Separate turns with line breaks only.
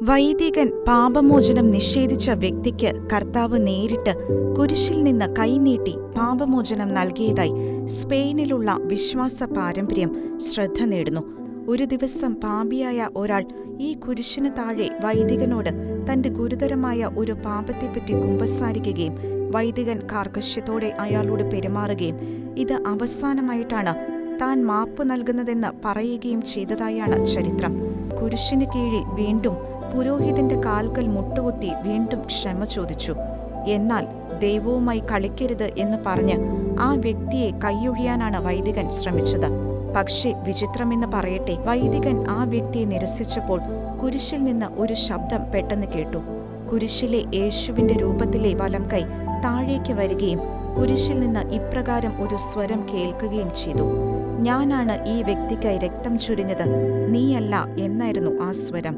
വൈദികൻ പാപമോചനം നിഷേധിച്ച വ്യക്തിക്ക് കർത്താവ് നേരിട്ട് കുരിശിൽ നിന്ന് കൈനീട്ടി പാപമോചനം നൽകിയതായി സ്പെയിനിലുള്ള വിശ്വാസ പാരമ്പര്യം ശ്രദ്ധ നേടുന്നു. ഒരു ദിവസം പാപിയായ ഒരാൾ ഈ കുരിശിന് താഴെ വൈദികനോട് തന്റെ ഗുരുതരമായ ഒരു പാപത്തെപ്പറ്റി കുമ്പസാരിക്കുകയും വൈദികൻ കാർക്കശ്യത്തോടെ അയാളോട് പെരുമാറുകയും ഇത് അവസാനമായിട്ടാണ് താൻ മാപ്പ് നൽകുന്നതെന്ന് പറയുകയും ചെയ്തതായാണ് ചരിത്രം. കുരിശിന് കീഴിൽ വീണ്ടും പുരോഹിതന്റെ കാൽക്കൽ മുട്ടുകുത്തി വീണ്ടും ക്ഷമ ചോദിച്ചു. എന്നാൽ ദൈവവുമായി കളിക്കരുത് എന്ന് പറഞ്ഞ് ആ വ്യക്തിയെ കൈയൊഴിയാനാണ് വൈദികൻ ശ്രമിച്ചത്. പക്ഷേ വിചിത്രമെന്ന് പറയട്ടെ, വൈദികൻ ആ വ്യക്തിയെ നിരസിച്ചപ്പോൾ കുരിശിൽ നിന്ന് ഒരു ശബ്ദം പെട്ടെന്ന് കേട്ടു. കുരിശിലെ യേശുവിന്റെ രൂപത്തിലെ വലം കൈ താഴേക്ക് വരികയും കുരിശിൽ നിന്ന് ഇപ്രകാരം ഒരു സ്വരം കേൾക്കുകയും ചെയ്തു: "ഞാനാണ് ഈ വ്യക്തിക്കായി രക്തം ചൊരിഞ്ഞത്, നീയല്ല" എന്നായിരുന്നു ആ സ്വരം.